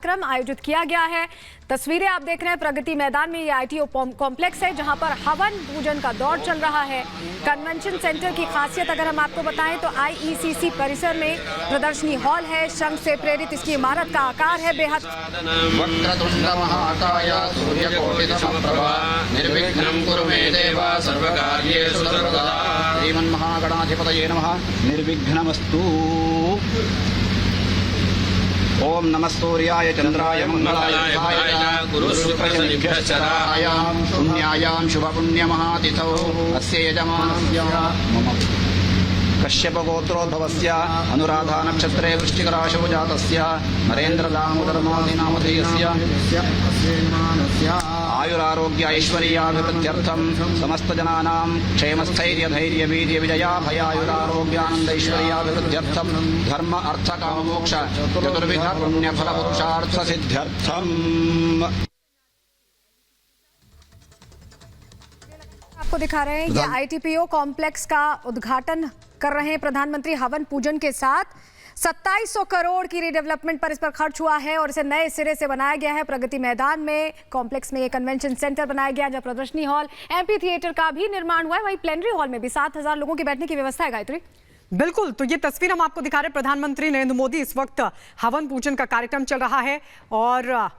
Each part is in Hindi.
कार्यक्रम आयोजित किया गया है। तस्वीरें आप देख रहे हैं प्रगति मैदान में। ये आईटीओ कॉम्प्लेक्स है जहां पर हवन पूजन का दौर चल रहा है। कन्वेंशन सेंटर की खासियत अगर हम आपको बताएं तो आईईसीसी परिसर में प्रदर्शनी हॉल है। शंख से प्रेरित इसकी इमारत का आकार है बेहद। वक्रतुंड महाकाय सूर्यकोटिसमप्रभा निर्विघ्नं कुरु मे देव सर्वकार्येषु सर्वदा। श्रीमन्महागणाधिपतये नमः। निर्विघ्नमस्तु। ओम नमः सूर्याय चंद्राय मंगलाय गुरुशुक्रशनिभ्यश्चरायां पुण्यायां शुभपुण्यमहातिथौ अस्य यजमानस्य मम कश्यप गोत्रोद्भवस्य अनुराधा नक्षत्रे वृश्चिकराशौ जातस्य नरेन्द्रदामोदरमादिनामधेयस्य आयुरारोग्य ऐश्वर्याभिवृद्ध्यर्थं समस्तजनानां क्षेमस्थैर्यधैर्यवीर्यविजयाभयायुरारोग्यानन्दैश्वर्याभिवृद्ध्यर्थं धर्म अर्थ काम मोक्ष चतुर्विध पुण्यफलपुरुषार्थसिद्ध्यर्थम्। आपको दिखा रहे हैं ये आईटीपीओ कॉम्प्लेक्स का उद्घाटन कर रहे हैं प्रधानमंत्री हवन पूजन के साथ। 2700 करोड़ की रीडेवलपमेंट पर इस पर खर्च हुआ है और इसे नए सिरे से बनाया गया है। प्रगति मैदान में कॉम्प्लेक्स में ये कन्वेंशन सेंटर बनाया गया जहां प्रदर्शनी हॉल, एमपी थिएटर का भी निर्माण हुआ है। वहीं प्लेनरी हॉल में भी 7000 लोगों की बैठने की व्यवस्था है। गायत्री बिल्कुल, तो ये तस्वीर हम आपको दिखा रहे हैं। प्रधानमंत्री नरेंद्र मोदी इस वक्त हवन पूजन का कार्यक्रम चल रहा है और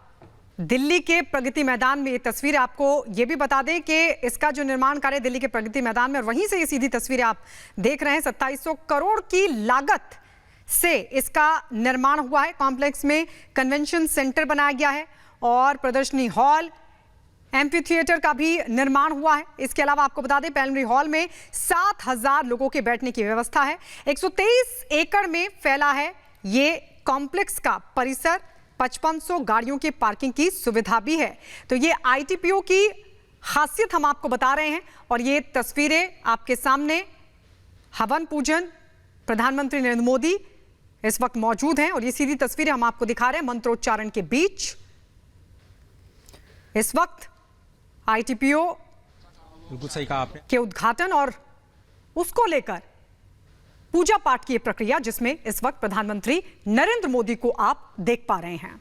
दिल्ली के प्रगति मैदान में ये तस्वीर आपको ये भी बता दें कि इसका जो निर्माण कार्य दिल्ली के प्रगति मैदान में और वहीं से ये सीधी तस्वीरें आप देख रहे हैं। 2700 करोड़ की लागत से इसका निर्माण हुआ है। कॉम्प्लेक्स में कन्वेंशन सेंटर बनाया गया है और प्रदर्शनी हॉल, एम्फी थिएटर का भी निर्माण हुआ है। इसके अलावा आपको बता दें प्लेनरी हॉल में 7000 लोगों के बैठने की व्यवस्था है। 123 एकड़ में फैला है ये कॉम्प्लेक्स का परिसर। 5500 गाड़ियों की पार्किंग की सुविधा भी है। तो ये आईटीपीओ की खासियत हम आपको बता रहे हैं और ये तस्वीरें आपके सामने। हवन पूजन, प्रधानमंत्री नरेंद्र मोदी इस वक्त मौजूद हैं और ये सीधी तस्वीरें हम आपको दिखा रहे हैं मंत्रोच्चारण के बीच। इस वक्त आईटीपीओ बिल्कुल सही कहा आपने के उद्घाटन और उसको लेकर पूजा पाठ की प्रक्रिया जिसमें इस वक्त प्रधानमंत्री नरेंद्र मोदी को आप देख पा रहे हैं।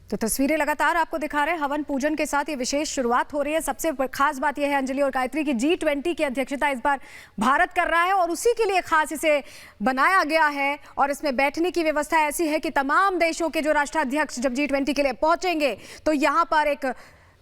तो तस्वीरें लगातार आपको दिखा रहे हैं। हवन पूजन के साथ ये विशेष शुरुआत हो रही है। सबसे खास बात यह है अंजलि और गायत्री की G20 की अध्यक्षता इस बार भारत कर रहा है और उसी के लिए खास इसे बनाया गया है। और इसमें बैठने की व्यवस्था ऐसी है कि तमाम देशों के जो राष्ट्राध्यक्ष जब G20 के लिए पहुंचेंगे तो यहाँ पर एक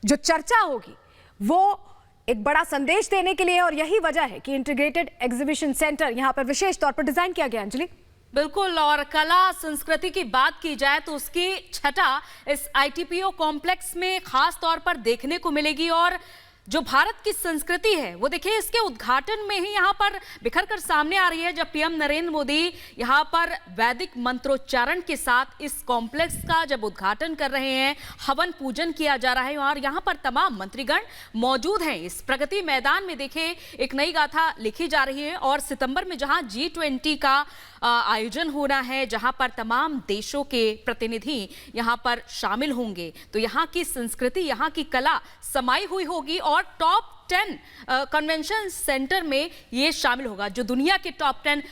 जो चर्चा होगी वो एक बड़ा संदेश देने के लिए, और यही वजह है कि इंटीग्रेटेड एग्जीबिशन सेंटर यहाँ पर विशेष तौर पर डिजाइन किया गया। अंजलि बिल्कुल, और कला संस्कृति की बात की जाए तो उसकी छटा इस आईटीपीओ कॉम्प्लेक्स में खास तौर पर देखने को मिलेगी। और जो भारत की संस्कृति है वो देखिए इसके उद्घाटन में ही यहाँ पर बिखर कर सामने आ रही है। जब पीएम नरेंद्र मोदी यहाँ पर वैदिक मंत्रोच्चारण के साथ इस कॉम्प्लेक्स का जब उद्घाटन कर रहे हैं, हवन पूजन किया जा रहा है और यहाँ पर तमाम मंत्रीगण मौजूद हैं। इस प्रगति मैदान में देखिए एक नई गाथा लिखी जा रही है और सितंबर में जहाँ G20 का आयोजन होना है, जहां पर तमाम देशों के प्रतिनिधि यहां पर शामिल होंगे, तो यहां की संस्कृति, यहां की कला समाई हुई होगी और टॉप 10 कन्वेंशन सेंटर में ये शामिल होगा। जो दुनिया के टॉप 10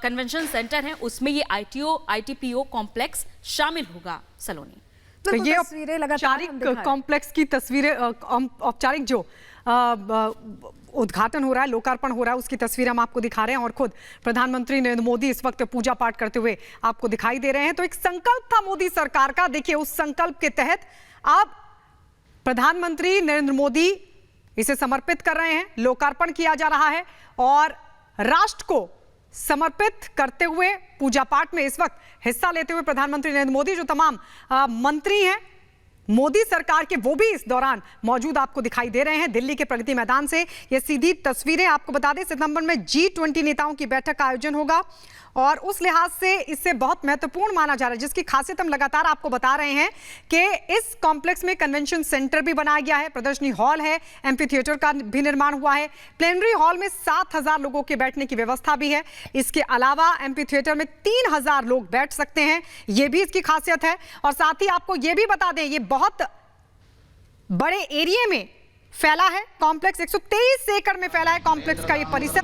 कन्वेंशन सेंटर हैं उसमें ये आईटीपीओ कॉम्प्लेक्स शामिल होगा। सलोनी, तो ये औपचारिक कॉम्प्लेक्स की तस्वीरें, औपचारिक जो उद्घाटन हो रहा है, लोकार्पण हो रहा है, उसकी तस्वीर हम आपको दिखा रहे हैं और खुद प्रधानमंत्री नरेंद्र मोदी इस वक्त पूजा पाठ करते हुए आपको दिखाई दे रहे हैं। तो एक संकल्प था मोदी सरकार का। देखिए उस संकल्प के तहत अब प्रधानमंत्री नरेंद्र मोदी इसे समर्पित कर रहे हैं, लोकार्पण किया जा रहा है और राष्ट्र को समर्पित करते हुए पूजा पाठ में इस वक्त हिस्सा लेते हुए प्रधानमंत्री नरेंद्र मोदी, जो तमाम मंत्री हैं मोदी सरकार के, वो भी इस दौरान मौजूद आपको दिखाई दे रहे हैं। दिल्ली के प्रगति मैदान से ये सीधी तस्वीरें आपको बता दें। सितंबर में G20 नेताओं की बैठक का आयोजन होगा और उस लिहाज से इससे बहुत महत्वपूर्ण माना जा रहा है, जिसकी खासियत हम लगातार आपको बता रहे हैं कि इस कॉम्प्लेक्स में कन्वेंशन सेंटर भी बनाया गया है, प्रदर्शनी हॉल है, एम्फी थिएटर का भी निर्माण हुआ है, प्लेनरी हॉल में 7000 लोगों के बैठने की व्यवस्था भी है। इसके अलावा एम्फी थिएटर में 3000 लोग बैठ सकते हैं, ये भी इसकी खासियत है। और साथ ही आपको ये भी बता दें, ये बहुत बड़े एरिया में फैला है कॉम्प्लेक्स। 123 एकड़ में फैला है कॉम्प्लेक्स का ये परिसर।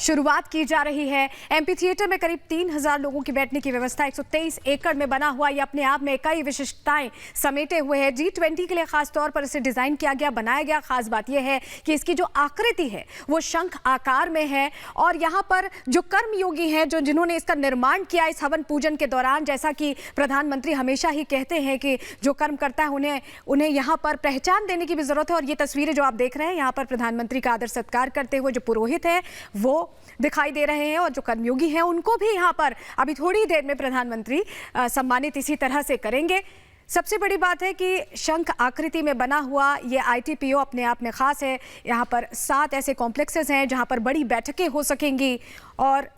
शुरुआत की जा रही है। एमपी थिएटर में करीब 3000 लोगों की बैठने की व्यवस्था 123 एकड़ में बना हुआ, ये अपने आप में कई विशिष्टताएं समेटे हुए है। G20 के लिए खास तौर पर इसे डिजाइन किया गया, बनाया गया। खास बात यह है कि इसकी जो आकृति है वो शंख आकार में है और यहाँ पर जो कर्मयोगी हैं जिन्होंने इसका निर्माण किया इस हवन पूजन के दौरान, जैसा कि प्रधानमंत्री हमेशा ही कहते हैं कि जो कर्म करता है उन्हें यहाँ पर पहचान देने की भी जरूरत है। और ये तस्वीरें जो आप देख रहे हैं यहाँ पर प्रधानमंत्री का आदर सत्कार करते हुए जो पुरोहित हैं वो दिखाई दे रहे हैं और जो कर्मयोगी हैं उनको भी यहाँ पर अभी थोड़ी देर में प्रधानमंत्री सम्मानित इसी तरह से करेंगे। सबसे बड़ी बात है कि शंख आकृति में बना हुआ ये ITPO अपने आप में खास है। यहाँ पर 7 ऐसे कॉम्प्लेक्सेस हैं जहाँ पर बड़ी बैठकें हो सकेंगी। और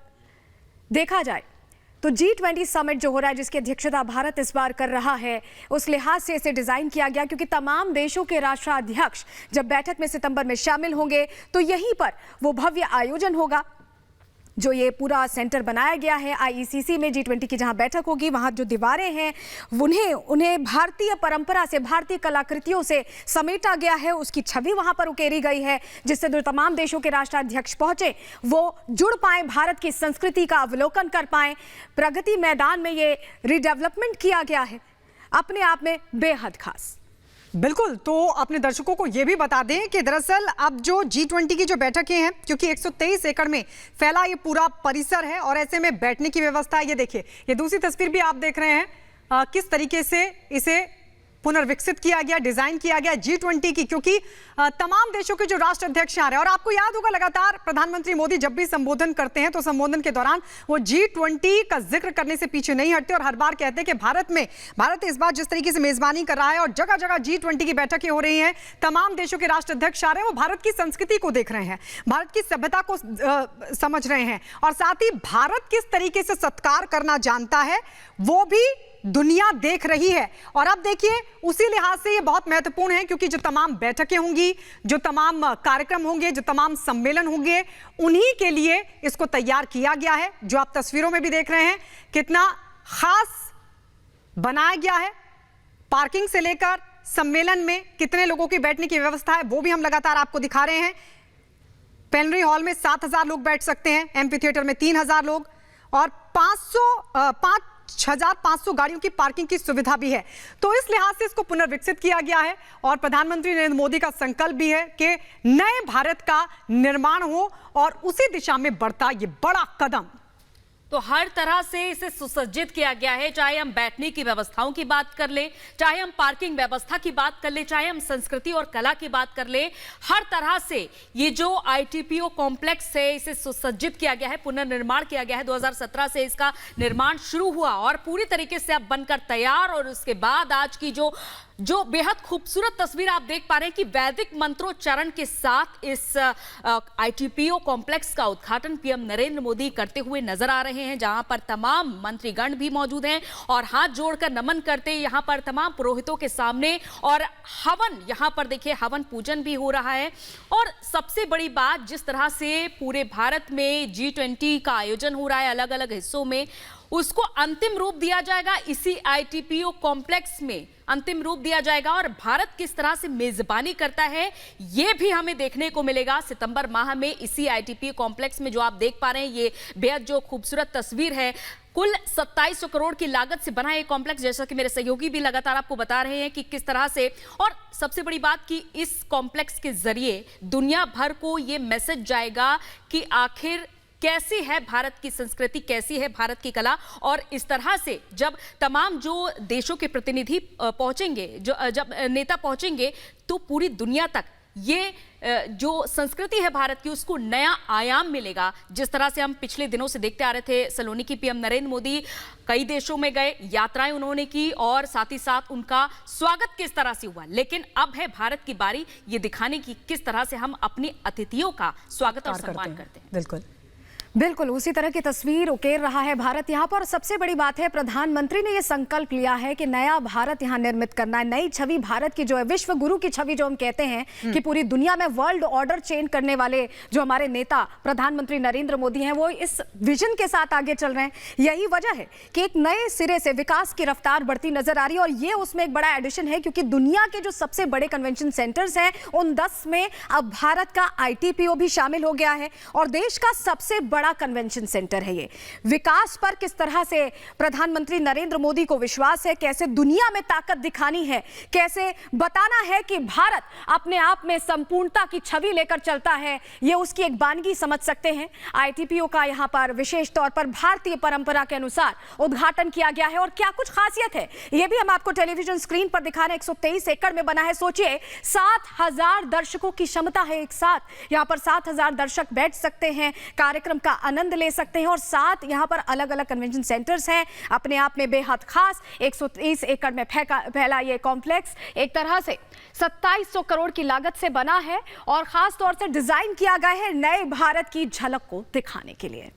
देखा जाए तो G20 समिट जो हो रहा है, जिसकी अध्यक्षता भारत इस बार कर रहा है, उस लिहाज से इसे डिजाइन किया गया क्योंकि तमाम देशों के राष्ट्राध्यक्ष जब बैठक में सितंबर में शामिल होंगे तो यहीं पर वो भव्य आयोजन होगा। जो ये पूरा सेंटर बनाया गया है IECC में G20 की जहां बैठक होगी, वहां जो दीवारें हैं उन्हें भारतीय परंपरा से, भारतीय कलाकृतियों से समेटा गया है। उसकी छवि वहां पर उकेरी गई है जिससे जो तमाम देशों के राष्ट्राध्यक्ष पहुंचे वो जुड़ पाए, भारत की संस्कृति का अवलोकन कर पाए। प्रगति मैदान में ये रिडेवलपमेंट किया गया है, अपने आप में बेहद खास। बिल्कुल, तो अपने दर्शकों को यह भी बता दें कि दरअसल अब जो G20 की जो बैठकें हैं, क्योंकि 123 एकड़ में फैला ये पूरा परिसर है और ऐसे में बैठने की व्यवस्था है। ये देखिए, ये दूसरी तस्वीर भी आप देख रहे हैं किस तरीके से इसे पुनर्विकसित किया गया, डिजाइन किया गया G20 की, क्योंकि तमाम देशों के जो राष्ट्र अध्यक्ष आ रहे हैं। और आपको याद होगा लगातार प्रधानमंत्री मोदी जब भी संबोधन करते हैं तो संबोधन के दौरान वो G20 का जिक्र करने से पीछे नहीं हटते और हर बार कहते हैं कि भारत इस बार जिस तरीके से मेजबानी कर रहा है और जगह जगह G20 की बैठकें हो रही हैं, तमाम देशों के राष्ट्र अध्यक्ष आ रहे हैं, वो भारत की संस्कृति को देख रहे हैं, भारत की सभ्यता को समझ रहे हैं और साथ ही भारत किस तरीके से सत्कार करना जानता है वो भी दुनिया देख रही है। और अब देखिए, उसी लिहाज से ये बहुत महत्वपूर्ण है क्योंकि जो तमाम बैठकें होंगी, जो तमाम कार्यक्रम होंगे, जो तमाम सम्मेलन होंगे, उन्हीं के लिए इसको तैयार किया गया है। जो आप तस्वीरों में भी देख रहे हैं कितना खास बनाया गया है। पार्किंग से लेकर सम्मेलन में कितने लोगों की बैठने की व्यवस्था है वो भी हम लगातार आपको दिखा रहे हैं। पेनरी हॉल में 7000 लोग बैठ सकते हैं, एमपी थिएटर में 3000 लोग और 6500 गाड़ियों की पार्किंग की सुविधा भी है। तो इस लिहाज से इसको पुनर्विकसित किया गया है और प्रधानमंत्री नरेंद्र मोदी का संकल्प भी है कि नए भारत का निर्माण हो और उसी दिशा में बढ़ता ये बड़ा कदम। तो हर तरह से इसे सुसज्जित किया गया है, चाहे हम बैठने की व्यवस्थाओं की बात कर ले, चाहे हम पार्किंग व्यवस्था की बात कर ले, चाहे हम संस्कृति और कला की बात कर ले। हर तरह से ये जो ITPO कॉम्प्लेक्स है इसे सुसज्जित किया गया है, पुनर्निर्माण किया गया है। 2017 से इसका निर्माण शुरू हुआ और पूरी तरीके से अब बनकर तैयार। और उसके बाद आज की जो बेहद खूबसूरत तस्वीर आप देख पा रहे हैं कि वैदिक मंत्रोच्चारण के साथ इस ITPO कॉम्प्लेक्स का उद्घाटन PM नरेंद्र मोदी करते हुए नजर आ रहे हैं, जहां पर तमाम मंत्रीगण भी मौजूद हैं और हाथ जोड़कर नमन करते यहां पर तमाम पुरोहितों के सामने। और हवन, यहां पर देखिए हवन पूजन भी हो रहा है। और सबसे बड़ी बात, जिस तरह से पूरे भारत में G20 का आयोजन हो रहा है अलग अलग हिस्सों में, उसको अंतिम रूप दिया जाएगा इसी ITPO कॉम्प्लेक्स में, अंतिम रूप दिया जाएगा। और भारत किस तरह से मेजबानी करता है यह भी हमें देखने को मिलेगा सितंबर माह में इसी ITPO कॉम्प्लेक्स में। जो आप देख पा रहे हैं ये बेहद जो खूबसूरत तस्वीर है, कुल 2700 करोड़ की लागत से बना ये कॉम्प्लेक्स, जैसा कि मेरे सहयोगी भी लगातार आपको बता रहे हैं कि किस तरह से। और सबसे बड़ी बात कि इस कॉम्प्लेक्स के जरिए दुनिया भर को ये मैसेज जाएगा कि आखिर कैसी है भारत की संस्कृति, कैसी है भारत की कला। और इस तरह से जब तमाम जो देशों के प्रतिनिधि पहुंचेंगे, जब नेता पहुंचेंगे, तो पूरी दुनिया तक ये जो संस्कृति है भारत की उसको नया आयाम मिलेगा। जिस तरह से हम पिछले दिनों से देखते आ रहे थे, सलोनी की PM नरेंद्र मोदी कई देशों में गए, यात्राएं उन्होंने की और साथ ही साथ उनका स्वागत किस तरह से हुआ। लेकिन अब है भारत की बारी ये दिखाने की किस तरह से हम अपने अतिथियों का स्वागत और सम्मान करते हैं। बिल्कुल। बिल्कुल उसी तरह की तस्वीर उकेर रहा है भारत यहाँ पर। सबसे बड़ी बात है, प्रधानमंत्री ने ये संकल्प लिया है कि नया भारत यहाँ निर्मित करना है। नई छवि भारत की जो है, विश्व गुरु की छवि जो हम कहते हैं कि पूरी दुनिया में वर्ल्ड ऑर्डर चेंज करने वाले जो हमारे नेता प्रधानमंत्री नरेंद्र मोदी हैं, वो इस विजन के साथ आगे चल रहे हैं। यही वजह है कि एक नए सिरे से विकास की रफ्तार बढ़ती नजर आ रही है। और ये उसमें एक बड़ा एडिशन है, क्योंकि दुनिया के जो सबसे बड़े कन्वेंशन सेंटर्स हैं उन 10 में अब भारत का ITPO भी शामिल हो गया है और देश का सबसे बड़ा कन्वेंशन सेंटर है ये। विकास पर किस तरह से प्रधानमंत्री नरेंद्र मोदी को विश्वास है, कैसे दुनिया में ताकत दिखानी है, कैसे बताना है कि भारत अपने आप में संपूर्णता की छवि लेकर चलता है, ये उसकी एक बानगी समझ सकते हैं। ITPO का यहाँ पर विशेष तौर पर भारतीय परंपरा के अनुसार उद्घाटन किया गया है। और क्या कुछ खासियत है ये भी हम आपको टेलीविजन स्क्रीन पर दिखा रहे हैं। 123 एकड़ में बना है। सोचिए 7000 दर्शकों की क्षमता है एक साथ। यहाँ पर 7000 दर्शक बैठ सकते हैं, कार्यक्रम का आनंद ले सकते हैं। और साथ यहाँ पर अलग अलग कन्वेंशन सेंटर्स हैं, अपने आप में बेहद खास। 130 एकड़ में फैला ये कॉम्प्लेक्स एक तरह से 2700 करोड़ की लागत से बना है और खास तौर से डिजाइन किया गया है नए भारत की झलक को दिखाने के लिए।